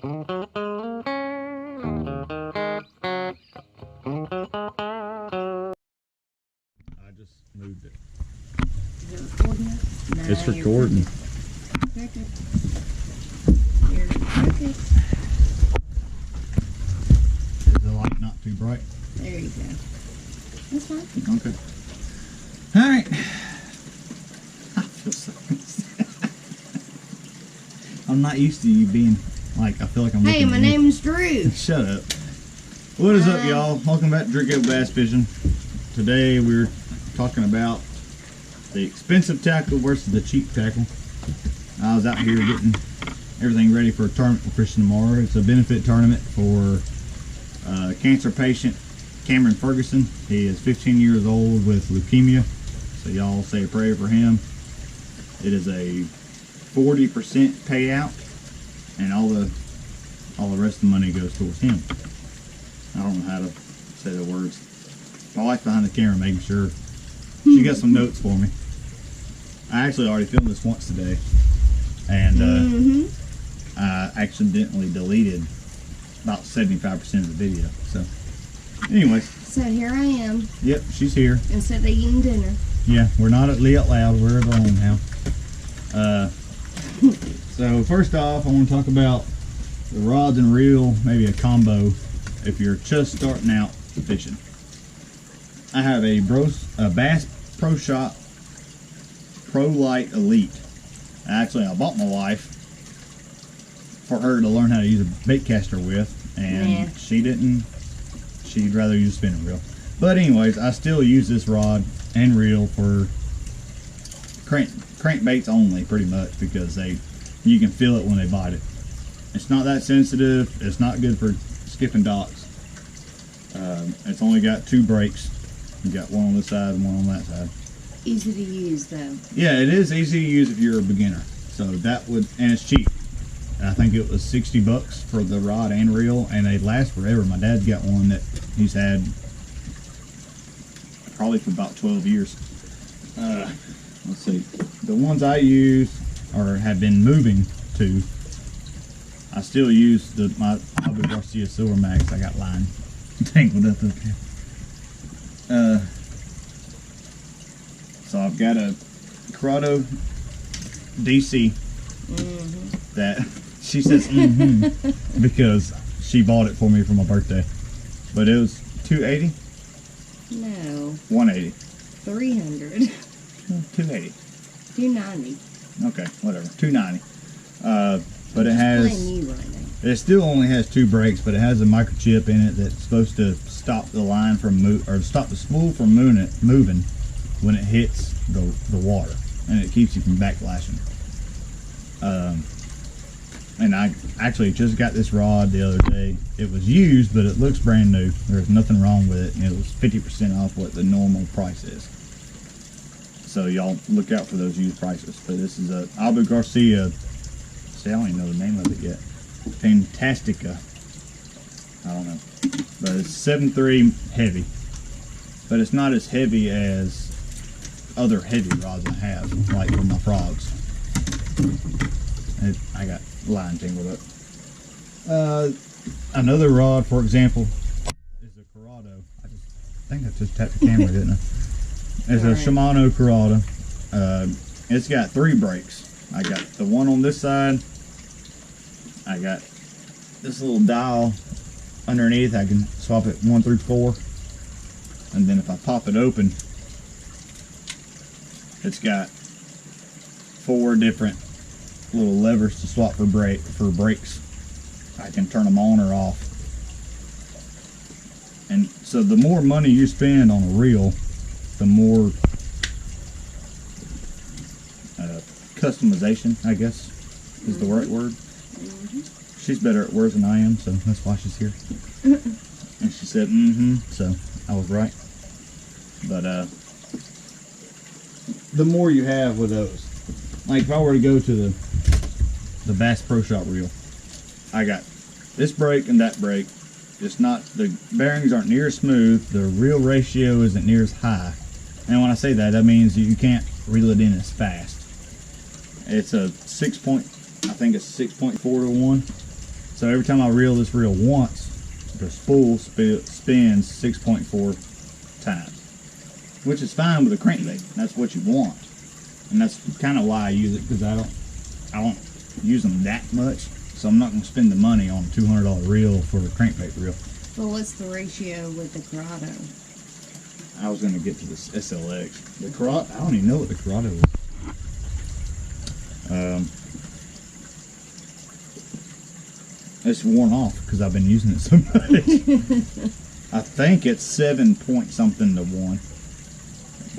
I just moved it. Is it recording? No, It's recording. Cricket. You're cricket. Is the light not too bright? There you go. That's fine. Okay. Alright. I feel so I'm not used to you being like, I feel like I'm Hey, my name's Drew. Shut up. What is up, y'all? Welcome back to Drink Up Bass Fishing. Today we're talking about the expensive tackle versus the cheap tackle. I was out here getting everything ready for a tournament we're fishing tomorrow. It's a benefit tournament for cancer patient Cameron Ferguson. He is 15 years old with leukemia, so y'all say a prayer for him. It is a 40% payout, and all the rest of the money goes towards him. I don't know how to say the words. My wife behind the camera making sure. She got some notes for me. I actually already filmed this once today, and I accidentally deleted about 75% of the video. So, anyways. So here I am. Yep, she's here. Instead of eating dinner. Yeah, we're not at Lee Out Loud. We're at our own house. So first off, I want to talk about the rods and reel, maybe a combo if you're just starting out fishing. I have a Bass Pro Shop Pro Light Elite. Actually, I bought my wife for her to learn how to use a bait caster with, and she didn't. She'd rather use a spinning reel. But anyways, I still use this rod and reel for crankbaits only, pretty much, because you can feel it when they bite it. It's not that sensitive. It's not good for skipping docks. It's only got 2 brakes. You got one on this side and one on that side. Easy to use though. Yeah, it is easy to use if you're a beginner. So that would, and it's cheap. I think it was 60 bucks for the rod and reel, and they last forever. My dad's got one that he's had probably for about 12 years. Let's see. The ones I use or have been moving to, I still use my Abu Garcia Silver Max. I got line tangled up there. So I've got a Corrado DC that she says because she bought it for me for my birthday, but it was $280. No. $180. $300. $280. $290. Okay, whatever. $290. But it has. Blame you right now. It still only has 2 brakes, but it has a microchip in it that's supposed to stop the line from stop the spool from moving when it hits the water, and it keeps you from backlashing. And I actually just got this rod the other day. It was used, but it looks brand new. There's nothing wrong with it, and it was 50% off what the normal price is. So y'all look out for those used prices. But this is a Abu Garcia. See, I don't even know the name of it yet. Fantastica. I don't know. But it's 7.3 heavy. But it's not as heavy as other heavy rods I have, like for my frogs. I got line tangled up. Another rod, for example, is a Corrado. I think I just tapped the camera, didn't I? It's a Shimano Corrado. It's got 3 brakes. I got the one on this side. I got this little dial underneath. I can swap it 1 through 4. And then if I pop it open, it's got 4 different little levers to swap for brakes. I can turn them on or off. And so the more money you spend on a reel, the more customization, I guess, is the right word. She's better at words than I am, so that's why she's here. And she said, so I was right. But the more you have with those, like if I were to go to the Bass Pro Shop reel, I got this brake and that brake. It's not, the bearings aren't near as smooth, the reel ratio isn't near as high. And when I say that, that means you can't reel it in as fast. It's a I think it's 6.4 to 1. So every time I reel this reel once, the spool spins 6.4 times, which is fine with a crankbait. That's what you want, and that's kind of why I use it, because I don't use them that much, so I'm not going to spend the money on a $200 reel for a crankbait reel. Well, what's the ratio with the Grotto? I was going to get to this SLX. The Grotto, I don't even know what the Grotto is. It's worn off because I've been using it so much. I think it's 7 point something to 1.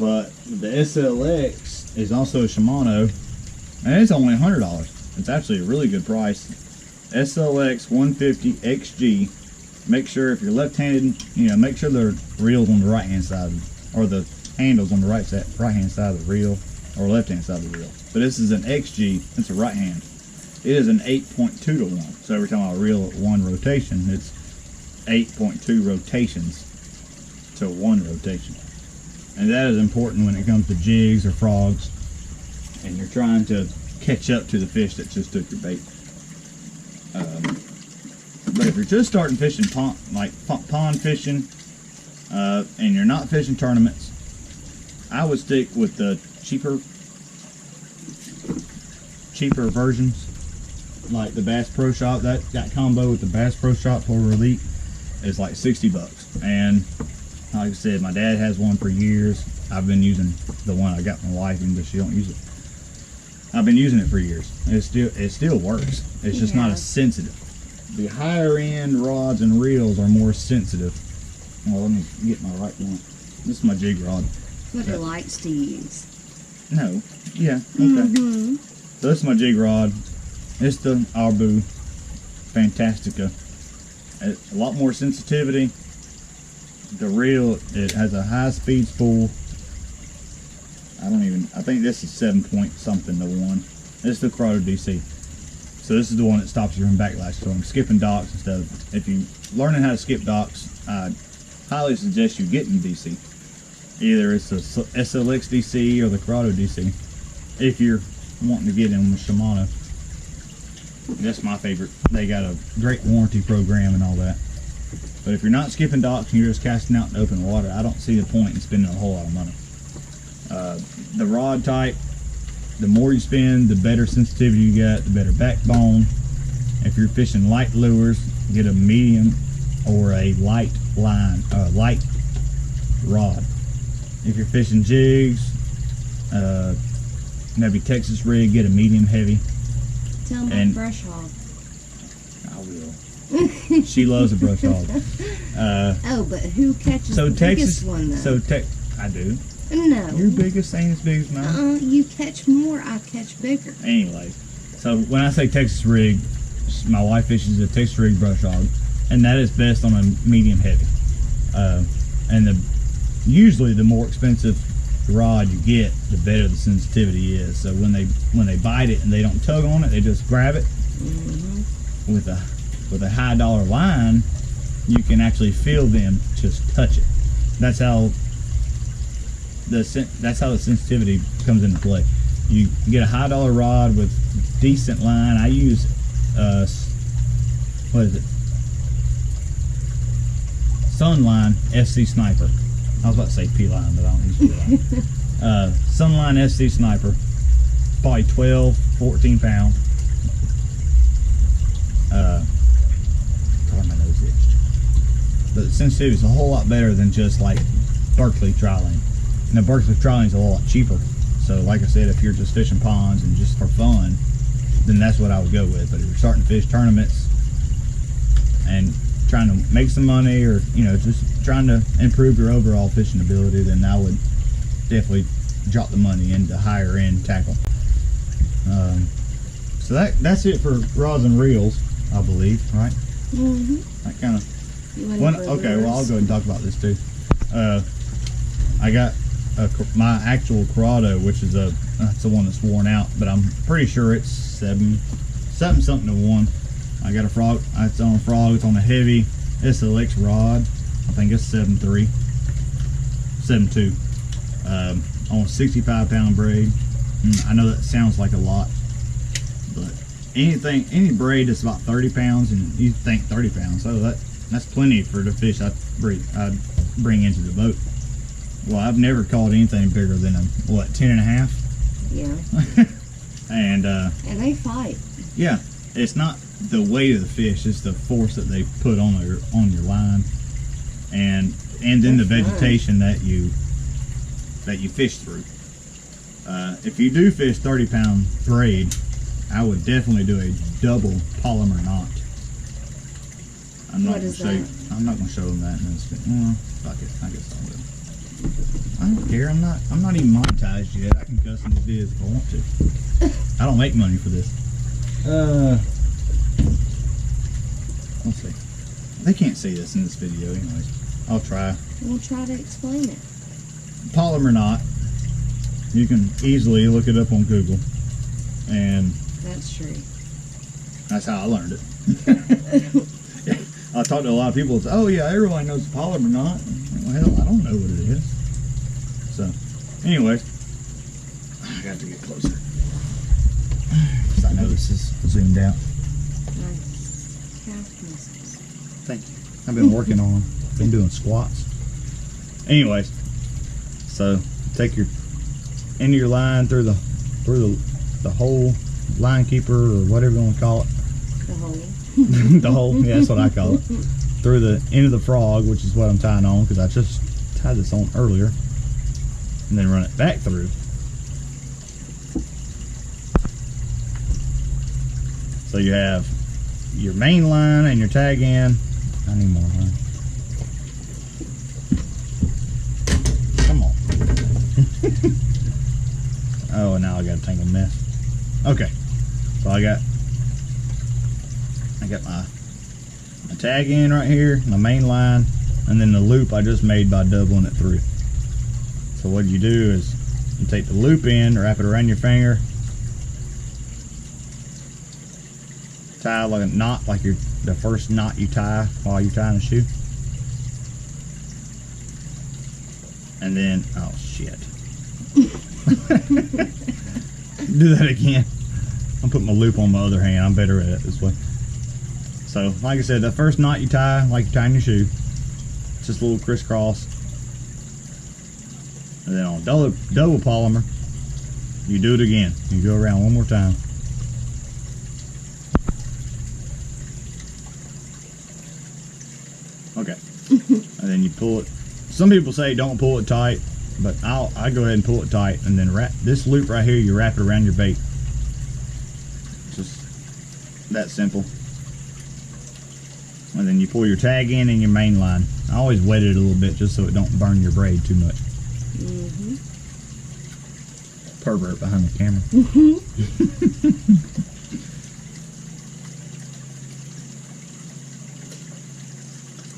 But the SLX is also a Shimano, and it's only $100. It's actually a really good price. SLX 150 XG. Make sure if you're left-handed, make sure the reel's on the right-hand side, or the handle's on the right-hand side of the reel, or left-hand side of the reel. But this is an XG. It's a right hand. It is an 8.2 to 1. So every time I reel at one rotation, it's 8.2 rotations to one rotation. And that is important when it comes to jigs or frogs, and you're trying to catch up to the fish that just took your bait. But if you're just starting fishing pond fishing, and you're not fishing tournaments, I would stick with the cheaper versions, like the Bass Pro Shop. That combo with the Bass Pro Shop Polar Elite is like $60. And like I said, my dad has one for years. I've been using the one I got from my wife, even though she don't use it. I've been using it for years. It still works. It's just not as sensitive. The higher end rods and reels are more sensitive. Well, let me get my right one. This is my Jig Rod. What it likes to use. No. Yeah. Okay. So this is my Jig Rod. It's the Arbu Fantastica. It's a lot more sensitivity. The reel, it has a high speed spool. I think this is 7 point something to 1. This is the Grotto DC. So this is the one that stops you from backlash. So I'm skipping docks and stuff. If you're learning how to skip docks, I highly suggest you get in DC. Either it's the SLX DC or the Grotto DC. If you're wanting to get in with Shimano. That's my favorite. They got a great warranty program and all that. But if you're not skipping docks and you're just casting out in open water, I don't see the point in spending a whole lot of money. The rod type, the more you spend, the better sensitivity you get, the better backbone. If you're fishing light lures, get a medium or a light rod. If you're fishing jigs, maybe Texas rig, get a medium heavy. Tell them about brush hog. I will. She loves a brush hog. Oh, but who catches the biggest one though? I do. No. Your biggest ain't as big as mine. You catch more, I catch bigger. Anyway, so when I say Texas rig, my wife fishes a Texas rig brush hog, and that is best on a medium heavy. And usually the more expensive rod you get, the better the sensitivity is. So when they bite it and they don't tug on it, they just grab it. With a high dollar line, you can actually feel them just touch it. That's how the sensitivity comes into play. You get a high dollar rod with decent line. I use what is it? Sunline FC Sniper. I was about to say P-line, but I don't use P-line. Sunline FC Sniper, probably 12, 14 pound. God, my nose itched. But the sensitivity is a whole lot better than just like Berkeley trolling. And the Berkeley trolling is a lot cheaper. So like I said, if you're just fishing ponds and just for fun, then that's what I would go with. But if you're starting to fish tournaments and trying to make some money, or just trying to improve your overall fishing ability, then I would definitely drop the money into higher end tackle. So that's it for rods and reels, I believe, right? That kind of. Okay, well I'll go ahead and talk about this too. I got my actual Grotto, which is that's the one that's worn out, but I'm pretty sure it's 7 something to 1. I got a frog. It's on a frog. It's on a heavy SLX rod. I think it's 7.3, 7.2. On a 65 pound braid. I know that sounds like a lot, but any braid that's about 30 pounds, and you think 30 pounds, so that's plenty for the fish I bring into the boat. Well, I've never caught anything bigger than a, what, 10 and a half? Yeah. And they fight. Yeah, it's not the weight of the fish, it's the force that they put on your line, and then the vegetation that you fish through. If you do fish 30-pound braid, I would definitely do a double polymer knot. I'm not going to show them that in this video. Well, fuck it, I guess I will. I don't care. I'm not even monetized yet. I can cuss in these videos if I want to. I don't make money for this. Let's see. They can't see this in this video anyways. I'll try. We'll try to explain it. Polymer knot. You can easily look it up on Google, and that's true. That's how I learned it. I talked to a lot of people. Say, oh yeah, everyone knows polymer knot. Well, hell, I don't know what it is. So, anyways, I got to get closer. Because I know this is zoomed out. Nice calf muscles. Thank you. I've been working on. Been doing squats. Anyways, so take your end of your line through the hole, line keeper, or whatever you want to call it. The hole. The hole, yeah, that's what I call it. Through the end of the frog, which is what I'm tying on, because I just tied this on earlier, and then run it back through. So you have your main line and your tag end. I need more line. Come on. Oh, now I got a tangled mess. Okay, so I got my tag end right here, my main line, and then the loop I just made by doubling it through. So what you do is you take the loop end, wrap it around your finger, tie like a knot, like the first knot you tie while you're tying a shoe. And then, oh shit. Do that again. I'll put my loop on my other hand. I'm better at it this way. So, like I said, the first knot you tie, like you're tying your shoe, it's just a little crisscross. And then on double polymer, you do it again. You go around one more time. Okay. And then you pull it. Some people say don't pull it tight, but I go ahead and pull it tight, and then wrap this loop right here. You wrap it around your bait. Just that simple. And then you pull your tag in and your main line. I always wet it a little bit just so it don't burn your braid too much. Mm-hmm. Pervert behind the camera.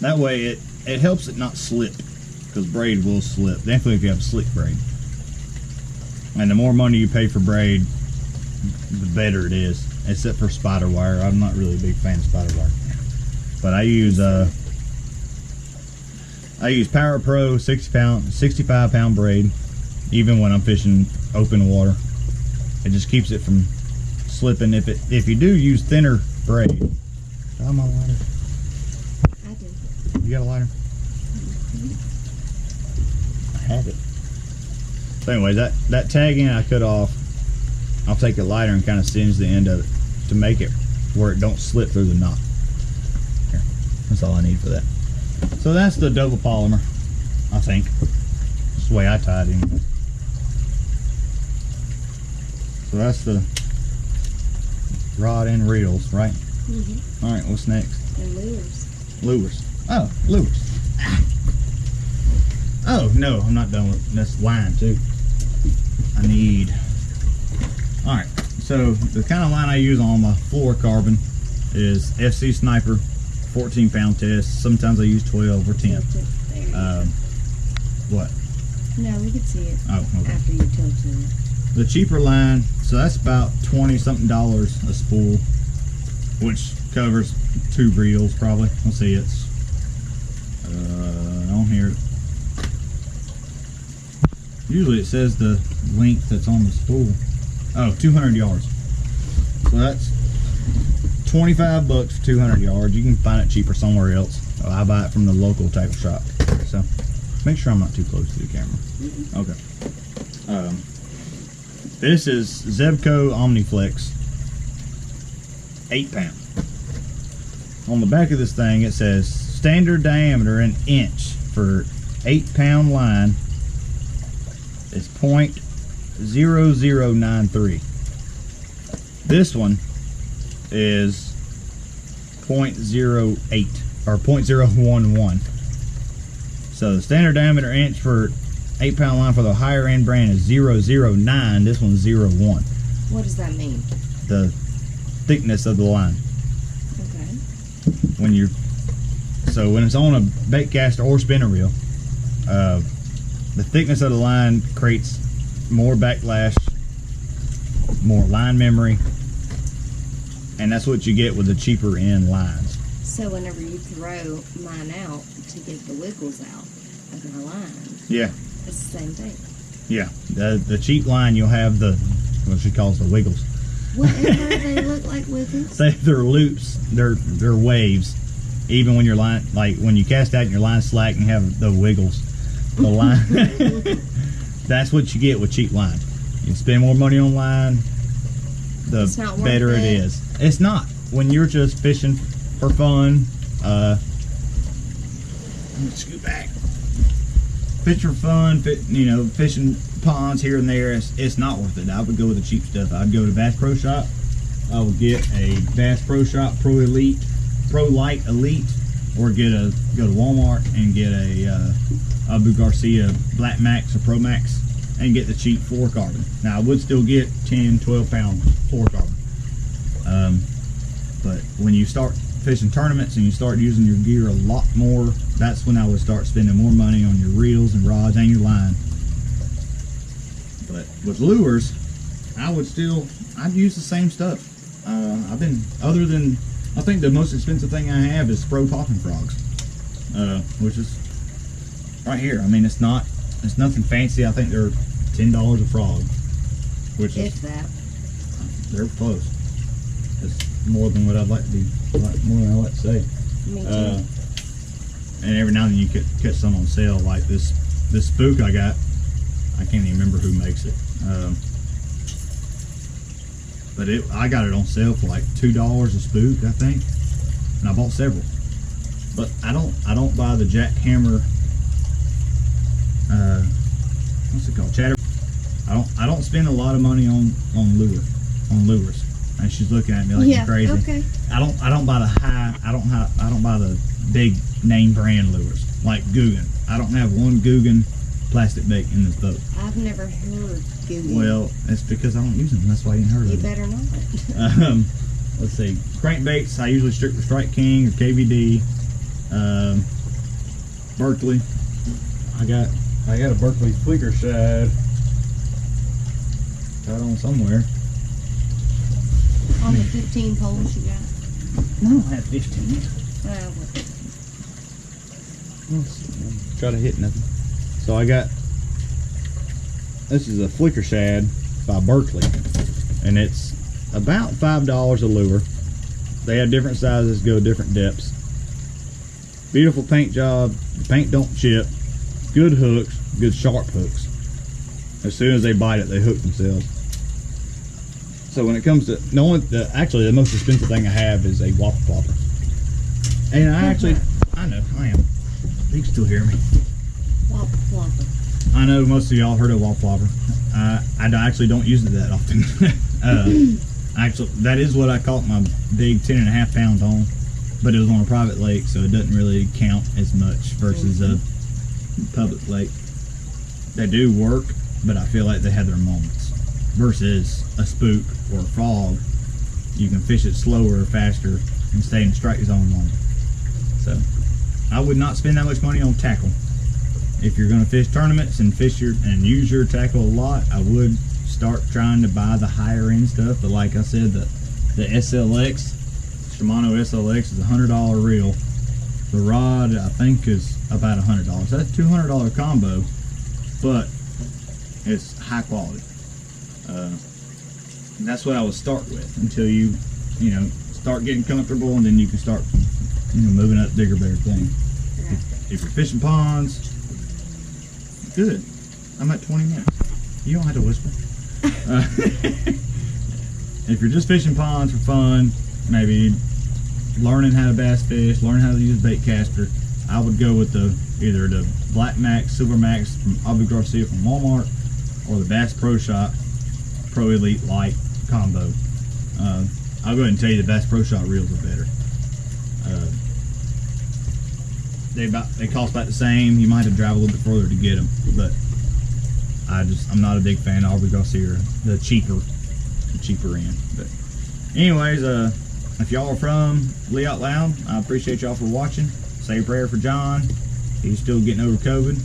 That way it helps it not slip, because braid will slip. Definitely if you have slick braid. And the more money you pay for braid, the better it is. Except for spider wire. I'm not really a big fan of spider wire. But I use Power Pro 65 pound braid, even when I'm fishing open water. It just keeps it from slipping. If you do use thinner braid. Oh, my lighter. I do. You got a lighter? I have it. So anyway, that tag end I cut off, I'll take a lighter and kind of singe the end of it to make it where it don't slip through the knot. Here, that's all I need for that. So that's the double polymer, I think. That's the way I tie it anyway. So that's the rod and reels, right? Mm-hmm. All right, what's next? And lures. Lures. Oh, lures. Oh, no, I'm not done with this line, too. I need... Alright, so the kind of line I use on my fluorocarbon is FC Sniper 14 pound test. Sometimes I use 12 or 10. What? No, we could see it. Oh, okay. After you tilted it. The cheaper line, so that's about $20-something a spool, which covers 2 reels probably. Let's see, it's on here. Usually it says the length that's on the spool. Oh, 200 yards. So that's $25 for 200 yards. You can find it cheaper somewhere else. I buy it from the local tackle shop. So make sure I'm not too close to the camera. Okay. This is Zebco Omniflex 8-pound. On the back of this thing it says standard diameter in inch for 8-pound line is .0093. This one is .08 or .011. So the standard diameter inch for 8-pound line for the higher end brand is 009. This one's 01. What does that mean? The thickness of the line. Okay. So when it's on a bait caster or spinner reel, the thickness of the line creates more backlash, more line memory, and that's what you get with the cheaper end lines. So whenever you throw mine out to get the wiggles out of my lines, yeah, it's the same thing. Yeah, the cheap line you'll have what she calls the wiggles. Whatever they look like wiggles. They're loops. They're waves. Even when your line, like when you cast out and your line's slack and you have the wiggles, the line. That's what you get with cheap line. You spend more money on line, the better it is. It's not when you're just fishing for fun. Scoot back. Fish for fun, fishing ponds here and there. It's not worth it. I would go with the cheap stuff. I'd go to Bass Pro Shop. I would get a Bass Pro Shop Pro Elite, Pro Light Elite, or go to Walmart and get a Abu Garcia Black Max or Pro Max and get the cheap fluorocarbon. Now I would still get 10, 12 pound fluorocarbon. But when you start fishing tournaments and you start using your gear a lot more, that's when I would start spending more money on your reels and rods and your line. But with lures, I'd use the same stuff. I think the most expensive thing I have is Pro Popping Frogs, which is right here. I mean, it's nothing fancy. I think they're $10 a frog, which is they're close. It's more than what I'd like to be, more than I like to say. Me too. And every now and then you catch some on sale, like this spook I got. I can't even remember who makes it. But I got it on sale for like $2 a spook, I think, and I bought several. But I don't buy the jackhammer. What's it called? Chatter. I don't spend a lot of money on lures. And she's looking at me like I'm crazy. Okay. I don't buy the high. I don't buy the big name brand lures like Guggen. I don't have one Guggen plastic bait in this boat. I've never heard Guggen. Well, it's because I don't use them. That's why you ain't heard of them. You better not. Let's see. Crankbaits, I usually stick with Strike King or KVD. Berkeley. I got a Berkeley Squeaker Shad. Got on somewhere. On the 15 poles you got? I don't have 15. Try to hit nothing. So I got, this is a Flicker Shad by Berkeley, and it's about $5 a lure. They have different sizes, go different depths. Beautiful paint job. The paint don't chip. Good hooks, good sharp hooks. As soon as they bite it, they hook themselves. So when it comes to actually the most expensive thing I have is a Waffle Flopper. And I know, I am. You can still hear me. Waffle Flopper. I know most of y'all heard of Waffle Flopper. I actually don't use it that often. Actually, that is what I caught my big 10.5 pound on, but it was on a private lake, so it doesn't really count as much versus a public lake. They do work, but I feel like they have their moments. Versus a spook or a frog, you can fish it slower or faster and stay in the strike zone longer. So I would not spend that much money on tackle. If you're going to fish tournaments and use your tackle a lot, I would start trying to buy the higher end stuff. But like I said, the SLX, Shimano SLX is a $100 reel. The rod I think is about $100. That's a $200 combo, but it's high quality. And that's what I would start with until you you know, start getting comfortable, and then you can start, you know, moving up bigger, better things. Right. If you're fishing ponds, good. I'm at 20 minutes. You don't have to whisper. If you're just fishing ponds for fun, maybe learning how to bass fish, learning how to use a bait caster, I would go with either the Black Max, Silver Max from Abu Garcia from Walmart, or the Bass Pro Shop Pro Elite Light combo. I'll go ahead and tell you the Bass Pro Shop reels are better. They cost about the same. You might have to drive a little bit further to get them, but I'm not a big fan of Abu Garcia, the cheaper end. But anyways, if y'all are from Lee Out Loud, I appreciate y'all for watching. Say a prayer for John. He's still getting over COVID.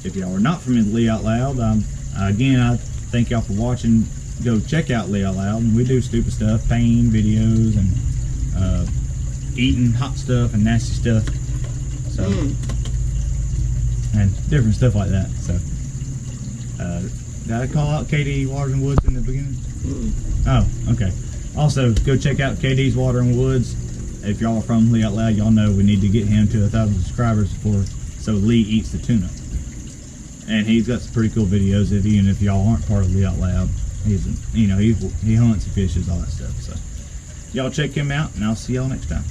If y'all are not from Lee Out Loud, again, I thank y'all for watching. Go check out Lee Out Loud. We do stupid stuff, painting videos, and eating hot stuff and nasty stuff. So, and different stuff like that. So, did I call out KD Waters and Woods in the beginning? Oh, okay. Also, go check out KD's Water and Woods. If y'all are from Lee Out Loud, y'all know we need to get him to 1,000 subscribers so Lee eats the tuna. And he's got some pretty cool videos. Even if y'all aren't part of Lee Out Loud, he hunts, he fishes, all that stuff. So y'all check him out, and I'll see y'all next time.